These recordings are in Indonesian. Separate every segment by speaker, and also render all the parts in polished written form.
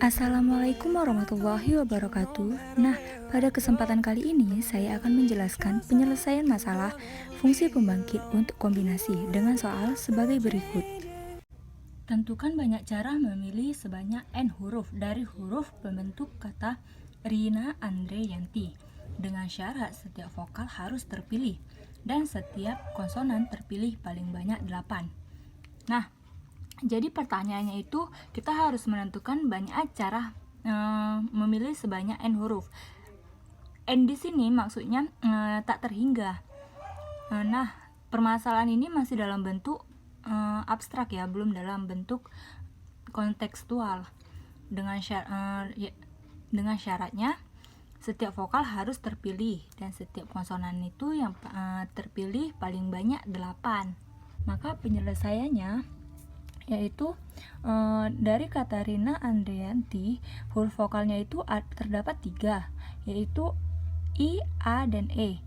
Speaker 1: Assalamualaikum warahmatullahi wabarakatuh. Nah, pada kesempatan kali ini saya akan menjelaskan penyelesaian masalah fungsi pembangkit untuk kombinasi dengan soal sebagai berikut. Tentukan banyak cara memilih sebanyak N huruf dari huruf pembentuk kata Rina Andreyanti dengan syarat setiap vokal harus terpilih dan setiap konsonan terpilih paling banyak 8. Nah, jadi pertanyaannya itu kita harus menentukan banyak cara memilih sebanyak N huruf. N di sini maksudnya tak terhingga. Nah, permasalahan ini masih dalam bentuk abstrak ya, belum dalam bentuk kontekstual. Dengan syaratnya setiap vokal harus terpilih dan setiap konsonan itu yang terpilih paling banyak 8. Maka penyelesaiannya yaitu dari kata Rina Andreyanti, huruf vokalnya itu terdapat 3, yaitu I, A, dan E.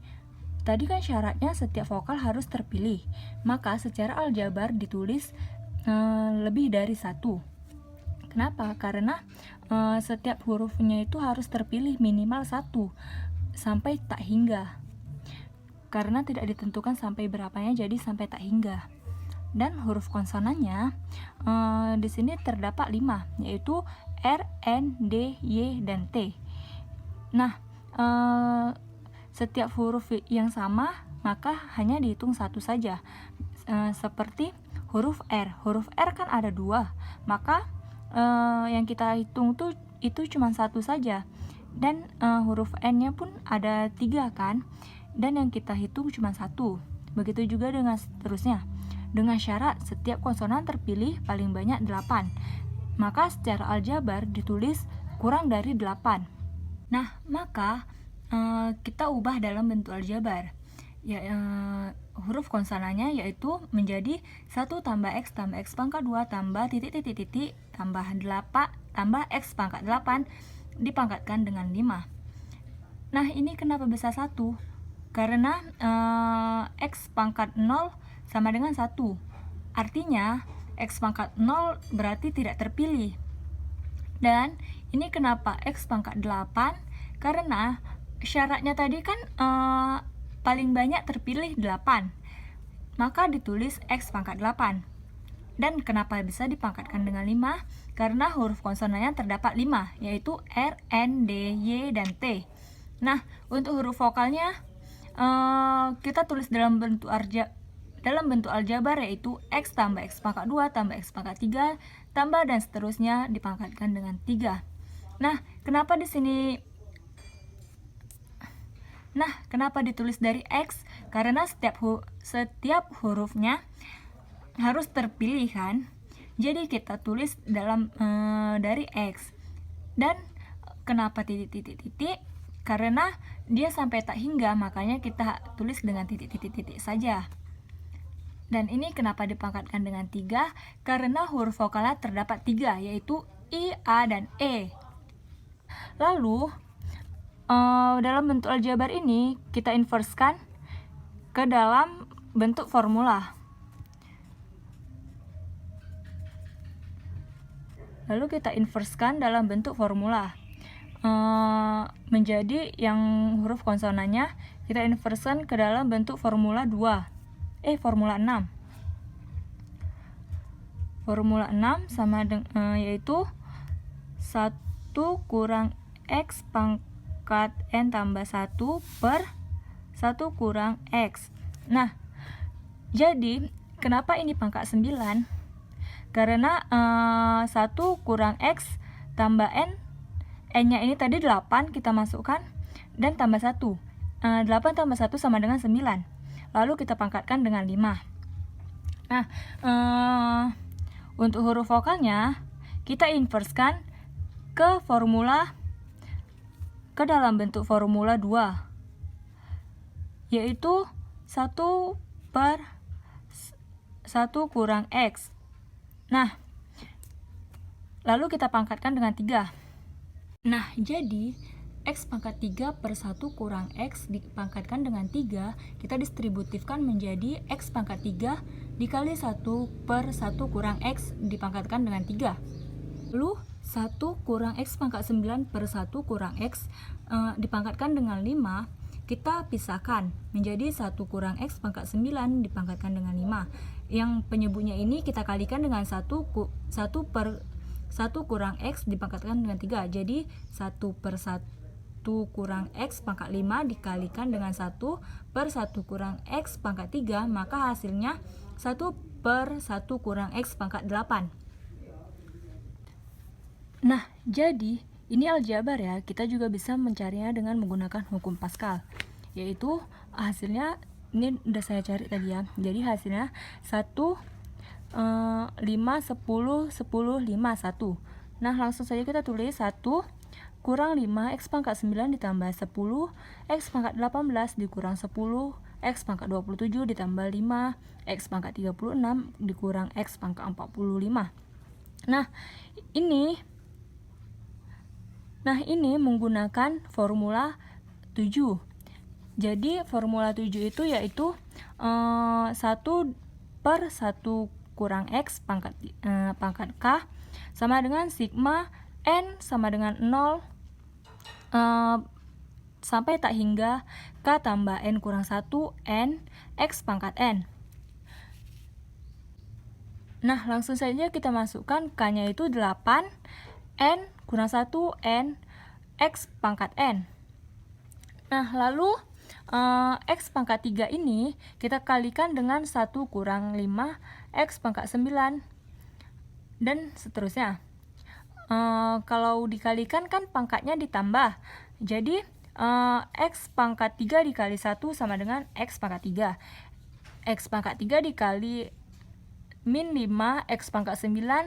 Speaker 1: Tadi kan syaratnya setiap vokal harus terpilih, maka secara aljabar ditulis lebih dari 1. Kenapa? Karena setiap hurufnya itu harus terpilih minimal 1 sampai tak hingga. Karena tidak ditentukan sampai berapanya, jadi sampai tak hingga. Dan huruf konsonannya di sini terdapat 5, yaitu R, N, D, Y, dan T. Nah, setiap huruf yang sama maka hanya dihitung 1 saja. Seperti huruf R. Huruf R kan ada 2, maka yang kita hitung itu cuma 1 saja. Dan huruf N-nya pun ada 3 kan, dan yang kita hitung cuma 1. Begitu juga dengan seterusnya. Dengan syarat setiap konsonan terpilih paling banyak 8, maka secara aljabar ditulis kurang dari 8. Nah, maka kita ubah dalam bentuk aljabar. Huruf konsonannya yaitu menjadi 1 tambah X tambah X pangkat 2 tambah titik tambah 8 tambah X pangkat 8 dipangkatkan dengan 5. Nah, ini kenapa bisa 1? Karena X pangkat 0 sama dengan 1. Artinya X pangkat 0 berarti tidak terpilih. Dan ini kenapa X pangkat 8? Karena syaratnya tadi kan paling banyak terpilih 8. Maka ditulis X pangkat 8. Dan kenapa bisa dipangkatkan dengan 5? Karena huruf konsonannya terdapat 5, yaitu R, N, D, Y, dan T. Nah, untuk huruf vokalnya kita tulis dalam bentuk aljabar, yaitu X tambah X pangkat 2 tambah X pangkat 3 tambah dan seterusnya dipangkatkan dengan 3. Nah, kenapa ditulis dari X? Karena setiap hurufnya harus terpilih kan. Jadi kita tulis dari X. Dan kenapa titik? Karena dia sampai tak hingga, makanya kita tulis dengan titik saja. Dan ini kenapa dipangkatkan dengan 3? Karena huruf vokalnya terdapat 3, yaitu I, A, dan E. Lalu dalam bentuk aljabar ini kita inverskan ke dalam bentuk formula. Menjadi yang huruf konsonannya kita inverskan ke dalam bentuk formula 6. Formula 6 sama yaitu 1 kurang X pangkat N tambah 1 per 1 kurang X. Nah, jadi kenapa ini pangkat 9? Karena 1 kurang X tambah N, N-nya ini tadi 8 kita masukkan, dan tambah 1. 8 tambah 1 sama dengan 9. Lalu kita pangkatkan dengan 5. Nah, untuk huruf vokalnya kita inverskan ke dalam bentuk formula 2, yaitu 1 per 1 kurang X. Nah, lalu kita pangkatkan dengan 3. Nah, jadi X pangkat 3 per 1 kurang X dipangkatkan dengan 3, kita distributifkan menjadi X pangkat 3 dikali 1 per 1 kurang X dipangkatkan dengan 3. Lalu 1 kurang X pangkat 9 per 1 kurang X dipangkatkan dengan 5, kita pisahkan menjadi 1 kurang X pangkat 9 dipangkatkan dengan 5. Yang penyebutnya ini kita kalikan dengan 1 per 1 kurang X dipangkatkan dengan 3. Jadi 1 per 1 kurang X pangkat 5 dikalikan dengan 1 per 1 kurang X pangkat 3, maka hasilnya 1 per 1 kurang X pangkat 8. Nah, jadi ini aljabar ya, kita juga bisa mencarinya dengan menggunakan hukum Pascal, yaitu hasilnya, ini udah saya cari tadi ya, jadi hasilnya 1, 5, 10, 10, 5, 1. Nah, langsung saja kita tulis 1 kurang 5 X pangkat 9 ditambah 10 X pangkat 18 dikurang 10 X pangkat 27 ditambah 5 X pangkat 36 dikurang X pangkat 45. Nah, ini menggunakan formula 7. Jadi formula 7 itu yaitu 1 per 1 kurang X pangkat K sama dengan sigma N sama dengan 0 sampai tak hingga K tambah N kurang 1 N X pangkat N. Nah, langsung saja kita masukkan K-nya itu 8 N kurang 1 N X pangkat N. Nah, lalu X pangkat 3 ini kita kalikan dengan 1 kurang 5 X pangkat 9 dan seterusnya. Kalau dikalikan kan pangkatnya ditambah, jadi X pangkat 3 dikali 1 sama dengan X pangkat 3. X pangkat 3 dikali min 5 X pangkat 9,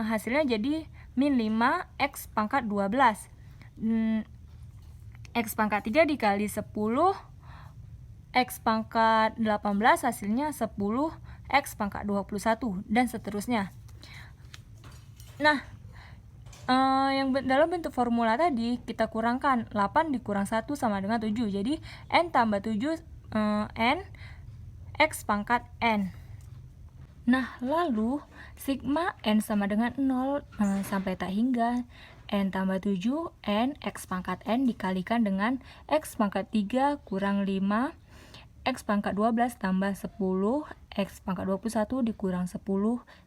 Speaker 1: hasilnya jadi min 5 X pangkat 12. X pangkat 3 dikali 10 X pangkat 18, hasilnya 10 X pangkat 21 dan seterusnya. Nah, yang dalam bentuk formula tadi kita kurangkan 8 dikurang 1 sama dengan 7. Jadi N tambah 7 N X pangkat N. Nah, lalu sigma N sama dengan 0 sampai tak hingga N tambah 7 N X pangkat N dikalikan dengan X pangkat 3 kurang 5 X pangkat 12 tambah 10 X pangkat 21 dikurang 10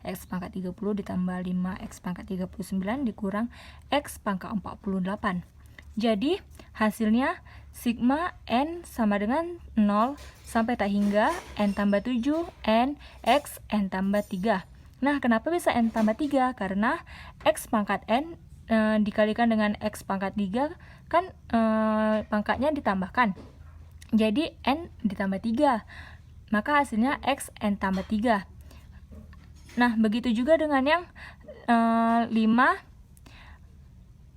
Speaker 1: X pangkat 30 ditambah 5 X pangkat 39 dikurang X pangkat 48. Jadi hasilnya sigma N sama dengan 0 sampai tak hingga N tambah 7 N X N tambah 3. Nah, kenapa bisa N tambah 3? Karena X pangkat N dikalikan dengan X pangkat 3 kan pangkatnya ditambahkan, jadi N ditambah 3, maka hasilnya X N tambah 3. Nah, begitu juga dengan yang 5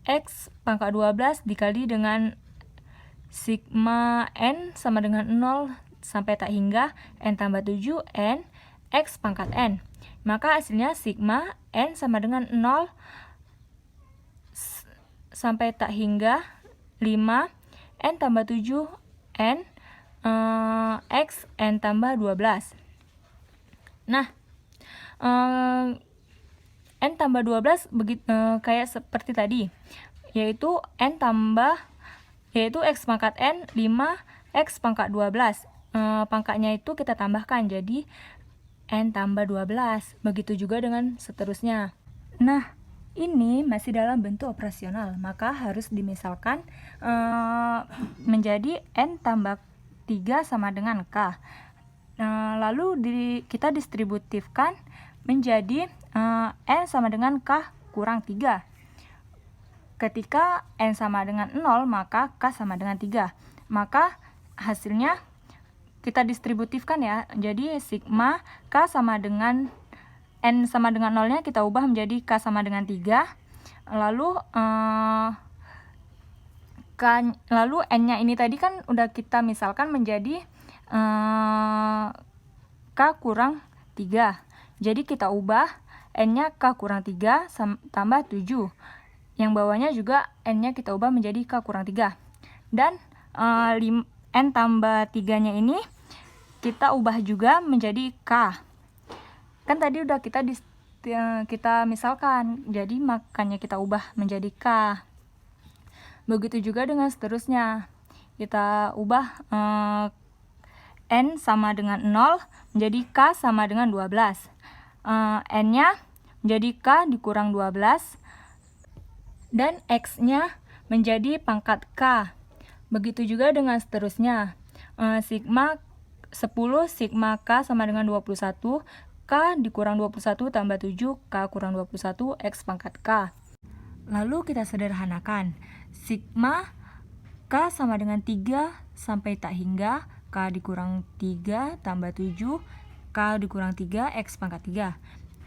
Speaker 1: X pangkat 12 dikali dengan sigma N sama dengan 0 sampai tak hingga N tambah 7 N X pangkat N, maka hasilnya sigma N sama dengan 0 sampai tak hingga 5 N tambah 7 N X N tambah 12. Nah, N tambah 12 kayak seperti tadi, yaitu X pangkat N 5 X pangkat 12. Pangkatnya itu kita tambahkan jadi N tambah 12. Begitu juga dengan seterusnya. Nah, ini masih dalam bentuk operasional, maka harus dimisalkan menjadi N tambah 3 sama dengan K. Lalu kita distributifkan menjadi N sama dengan K kurang 3. Ketika N sama dengan 0, maka K sama dengan 3. Maka hasilnya kita distributifkan ya, jadi sigma K sama dengan N sama dengan 0-nya kita ubah menjadi K sama dengan 3. Lalu N-nya ini tadi kan udah kita misalkan menjadi K kurang 3. Jadi kita ubah N-nya K kurang 3 tambah 7. Yang bawahnya juga N-nya kita ubah menjadi K kurang 3. Dan N tambah 3-nya ini kita ubah juga menjadi K. Kan tadi udah kita kita misalkan, jadi makanya kita ubah menjadi K. Begitu juga dengan seterusnya, kita ubah N sama dengan 0 menjadi K sama dengan 12. N-nya menjadi K dikurang 12 dan X-nya menjadi pangkat K. Begitu juga dengan seterusnya, sigma 10 sigma K sama dengan 21, K dikurang 21 tambah 7, K kurang 21, X pangkat K. Lalu kita sederhanakan, sigma K sama dengan 3 sampai tak hingga, K dikurang 3 tambah 7, K dikurang 3, X pangkat 3.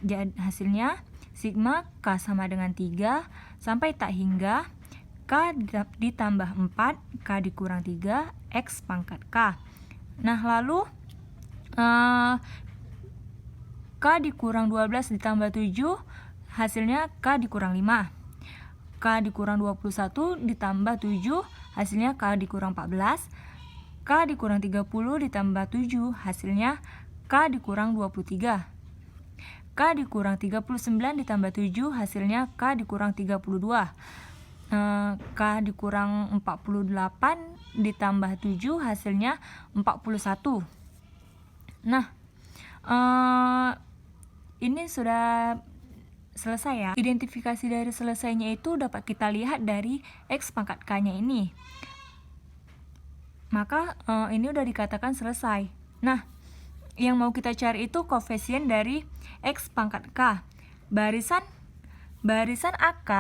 Speaker 1: Jadi hasilnya sigma K sama dengan 3 sampai tak hingga, K ditambah 4, K dikurang 3, X pangkat K. Nah lalu K dikurang 12 ditambah 7, hasilnya K dikurang 5. K dikurang 21 ditambah 7, hasilnya K dikurang 14. K dikurang 30 ditambah 7, hasilnya K dikurang 23. K dikurang 39 ditambah 7, hasilnya K dikurang 32. K dikurang 48 ditambah 7, hasilnya 41. Nah, ini sudah selesai ya. Identifikasi dari selesainya itu dapat kita lihat dari X pangkat K-nya ini. Maka ini udah dikatakan selesai. Nah, yang mau kita cari itu koefisien dari X pangkat K. Barisan AK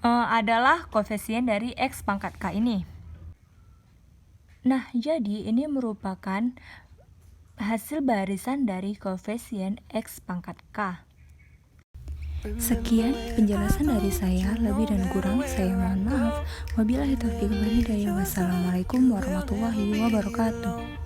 Speaker 1: adalah koefisien dari X pangkat K ini. Nah, jadi ini merupakan hasil barisan dari koefisien X pangkat K. Sekian penjelasan dari saya, lebih dan kurang saya mohon maaf. Wabillahi taufiq wal hidayah. Wassalamualaikum warahmatullahi wabarakatuh.